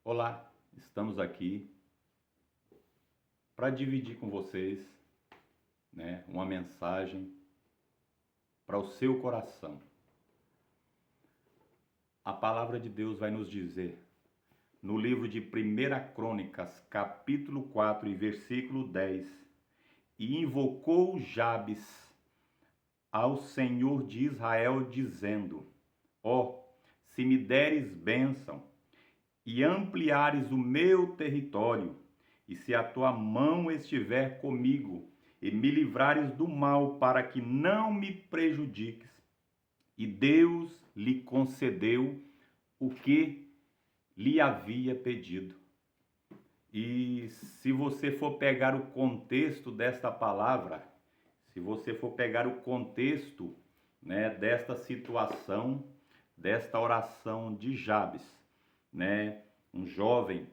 Olá, estamos aqui para dividir com vocês, uma mensagem para o seu coração. A palavra de Deus vai nos dizer, no livro de 1 Crônicas, capítulo 4 e versículo 10, e invocou Jabes ao Senhor de Israel, dizendo: Ó, se me deres bênção e ampliares o meu território, e se a tua mão estiver comigo, e me livrares do mal, para que não me prejudiques. E Deus lhe concedeu o que lhe havia pedido. E se você for pegar o contexto desta palavra, se você for pegar o contexto, desta situação, desta oração de Jabes, um jovem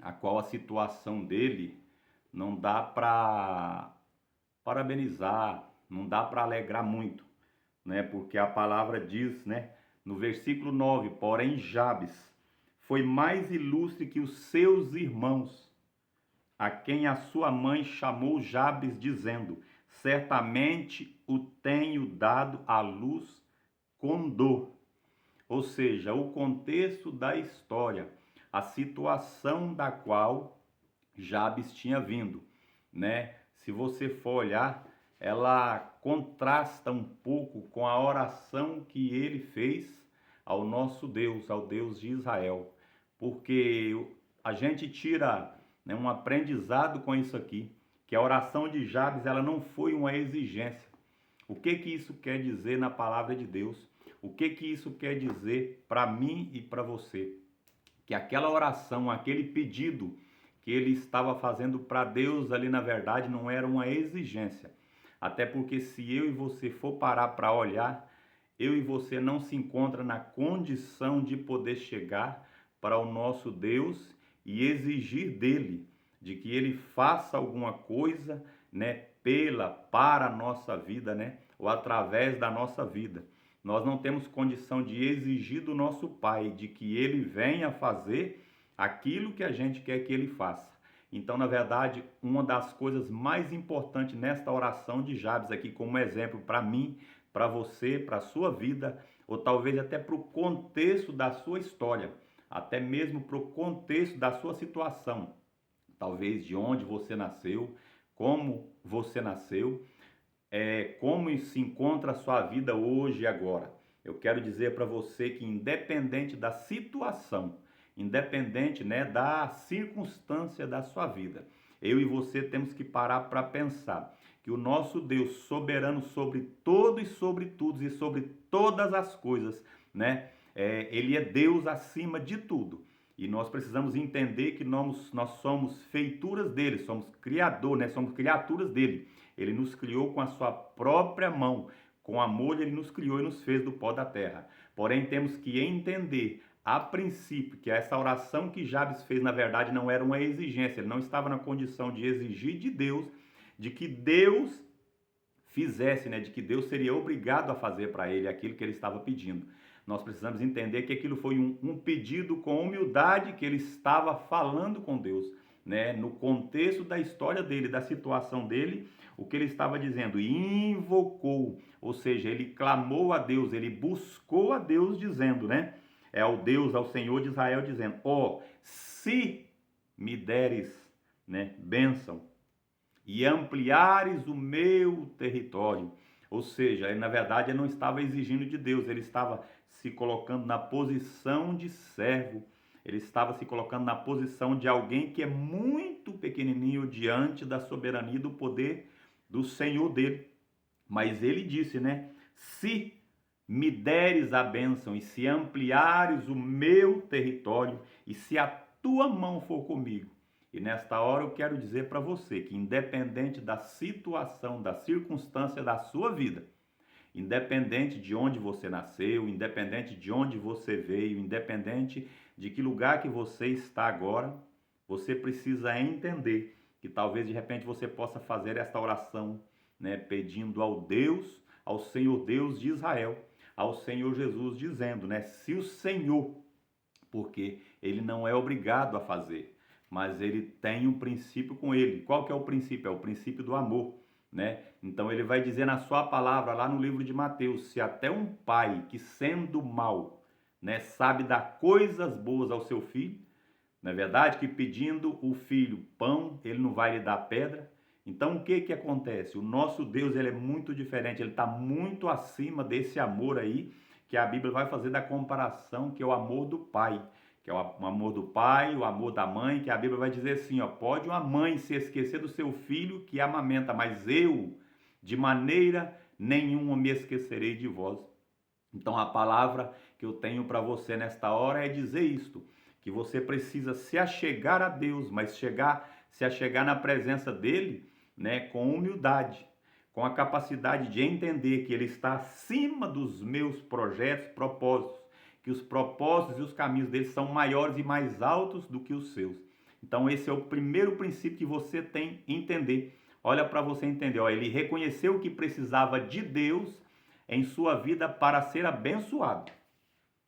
a qual a situação dele não dá para parabenizar, não dá para alegrar muito, porque a palavra diz, no versículo 9, porém Jabes foi mais ilustre que os seus irmãos, a quem a sua mãe chamou Jabes, dizendo: certamente o tenho dado à luz com dor. Ou seja, o contexto da história, a situação da qual Jabes tinha vindo, Se você for olhar, ela contrasta um pouco com a oração que ele fez ao nosso Deus, ao Deus de Israel, porque a gente tira, um aprendizado com isso aqui, que a oração de Jabes ela não foi uma exigência. O que que isso quer dizer na palavra de Deus? O que que isso quer dizer para mim e para você? Que aquela oração, aquele pedido que ele estava fazendo para Deus ali, na verdade, não era uma exigência. Até porque se eu e você for parar para olhar, eu e você não se encontra na condição de poder chegar para o nosso Deus e exigir dele de que ele faça alguma coisa, para a nossa vida, ou através da nossa vida. Nós não temos condição de exigir do nosso Pai de que ele venha fazer aquilo que a gente quer que ele faça. Então, na verdade, uma das coisas mais importantes nesta oração de Jabes aqui, como exemplo para mim, para você, para a sua vida, ou talvez até para o contexto da sua história, até mesmo para o contexto da sua situação, talvez de onde você nasceu, como você nasceu, como se encontra a sua vida hoje e agora. Eu quero dizer para você que independente da situação, independente, da circunstância da sua vida, eu e você temos que parar para pensar que o nosso Deus, soberano sobre todo e sobre tudo e sobre todas as coisas, ele é Deus acima de tudo. E nós precisamos entender que nós somos feituras dele, somos criador, somos criaturas dele. Ele nos criou com a sua própria mão. Com amor ele nos criou e nos fez do pó da terra. Porém, temos que entender a princípio que essa oração que Jabes fez, na verdade, não era uma exigência. Ele não estava na condição de exigir de Deus, de que Deus fizesse, de que Deus seria obrigado a fazer para ele aquilo que ele estava pedindo. Nós precisamos entender que aquilo foi um pedido com humildade que ele estava falando com Deus, no contexto da história dele, da situação dele, o que ele estava dizendo, e invocou, ou seja, ele clamou a Deus, ele buscou a Deus dizendo, ao Deus, ao Senhor de Israel dizendo, se me deres, bênção, e ampliares o meu território. Ou seja, ele, na verdade, ele não estava exigindo de Deus, ele estava se colocando na posição de servo, ele estava se colocando na posição de alguém que é muito pequenininho diante da soberania e do poder do Senhor dele. Mas ele disse, se me deres a bênção e se ampliares o meu território e se a tua mão for comigo. E nesta hora eu quero dizer para você que independente da situação, da circunstância da sua vida, independente de onde você nasceu, independente de onde você veio, independente de que lugar que você está agora, você precisa entender que talvez de repente você possa fazer esta oração, pedindo ao Deus, ao Senhor Deus de Israel, ao Senhor Jesus, dizendo, se o Senhor porque ele não é obrigado a fazer, mas ele tem um princípio com ele. Qual que é o princípio? É o princípio do amor, né? Então ele vai dizer na sua palavra lá no livro de Mateus, se até um pai que sendo mau, né, sabe dar coisas boas ao seu filho, não é verdade que pedindo o filho pão, ele não vai lhe dar pedra? Então o que que acontece? O nosso Deus, ele é muito diferente, ele está muito acima desse amor aí, que a Bíblia vai fazer da comparação, que é o amor do pai, que é o amor do pai, o amor da mãe, que a Bíblia vai dizer assim, ó, pode uma mãe se esquecer do seu filho que amamenta, mas eu, de maneira nenhuma, me esquecerei de vós. Então a palavra que eu tenho para você nesta hora é dizer isto, que você precisa se achegar a Deus, mas se achegar na presença dele, né, com humildade, com a capacidade de entender que ele está acima dos meus projetos, propósitos, que os propósitos e os caminhos dele são maiores e mais altos do que os seus. Então esse é o primeiro princípio que você tem que entender. Olha para você entender, ó, ele reconheceu que precisava de Deus em sua vida para ser abençoado.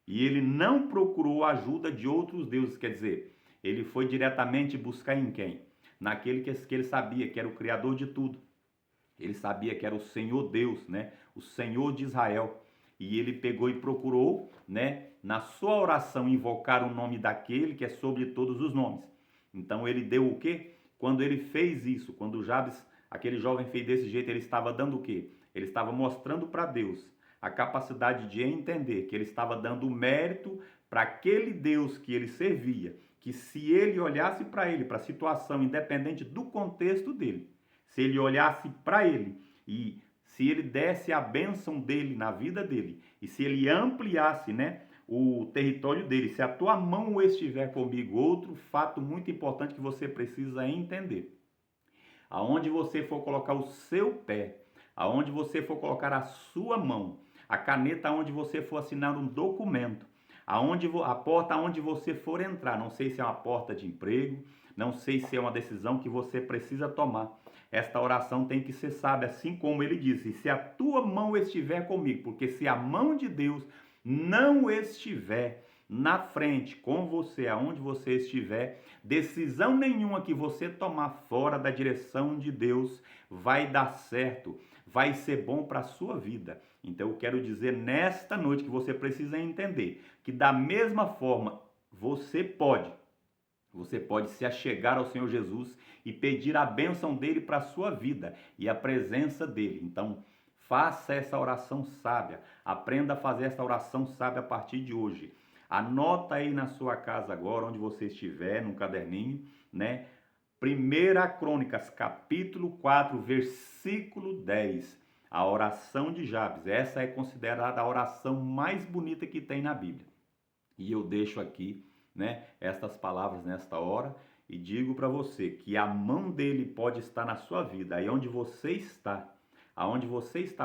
E ele não procurou a ajuda de outros deuses, quer dizer, ele foi diretamente buscar em quem? Naquele que ele sabia que era o Criador de tudo. Ele sabia que era o Senhor Deus, né? O Senhor de Israel. E ele pegou e procurou, né, na sua oração, invocar o nome daquele que é sobre todos os nomes. Então ele deu o quê? Quando ele fez isso, quando Jabes, aquele jovem fez desse jeito, ele estava dando o quê? Ele estava mostrando para Deus a capacidade de entender que ele estava dando mérito para aquele Deus que ele servia, que se ele olhasse para ele, para a situação, independente do contexto dele, se ele olhasse para ele e se ele desse a bênção dele na vida dele, e se ele ampliasse, né, o território dele, se a tua mão estiver comigo, outro fato muito importante que você precisa entender. Aonde você for colocar o seu pé, aonde você for colocar a sua mão, a caneta onde você for assinar um documento, a porta onde você for entrar, não sei se é uma porta de emprego, não sei se é uma decisão que você precisa tomar. Esta oração tem que ser sábia, assim como ele disse, se a tua mão estiver comigo, porque se a mão de Deus não estiver na frente com você, aonde você estiver, decisão nenhuma que você tomar fora da direção de Deus vai dar certo, vai ser bom para a sua vida. Então eu quero dizer nesta noite que você precisa entender que da mesma forma você pode se achegar ao Senhor Jesus e pedir a bênção dele para a sua vida e a presença dele. Então faça essa oração sábia, aprenda a fazer essa oração sábia a partir de hoje. Anota aí na sua casa agora, onde você estiver, num caderninho, né? 1 Crônicas, capítulo 4, versículo 10. A oração de Jabes. Essa é considerada a oração mais bonita que tem na Bíblia. E eu deixo aqui, né, estas palavras nesta hora e digo para você que a mão dele pode estar na sua vida. Aí onde você está,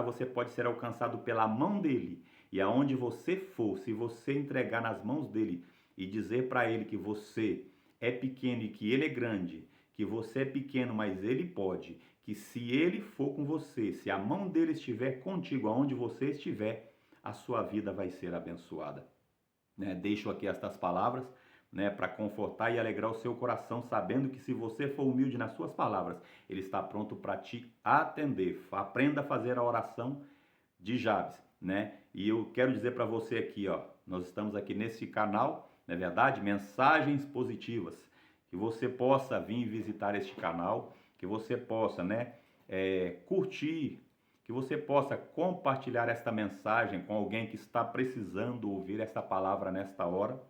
você pode ser alcançado pela mão dele. E aonde você for, se você entregar nas mãos dele e dizer para ele que você é pequeno e que ele é grande, que você é pequeno, mas ele pode, que se ele for com você, se a mão dele estiver contigo, aonde você estiver, a sua vida vai ser abençoada. Né? Deixo aqui estas palavras, né, para confortar e alegrar o seu coração, sabendo que se você for humilde nas suas palavras, ele está pronto para te atender. Aprenda a fazer a oração de Jabes, né? E eu quero dizer para você aqui, ó, nós estamos aqui nesse canal, não é verdade? Mensagens positivas, que você possa vir visitar este canal, que você possa, né, curtir, que você possa compartilhar esta mensagem com alguém que está precisando ouvir esta palavra nesta hora,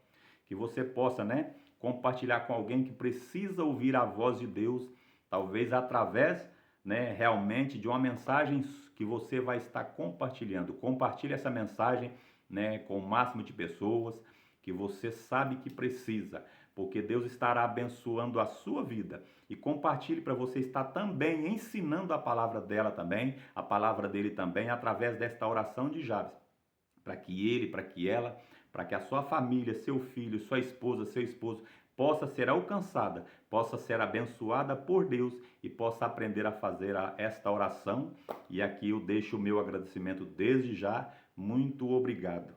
que você possa, né, compartilhar com alguém que precisa ouvir a voz de Deus, talvez através, né, realmente de uma mensagem que você vai estar compartilhando. Compartilhe essa mensagem, né, com o máximo de pessoas que você sabe que precisa, porque Deus estará abençoando a sua vida. E compartilhe para você estar também ensinando a palavra dela também, a palavra dele também, através desta oração de Jabes, para que ele, para que ela, para que a sua família, seu filho, sua esposa, seu esposo, possa ser alcançada, possa ser abençoada por Deus e possa aprender a fazer esta oração. E aqui eu deixo o meu agradecimento desde já. Muito obrigado.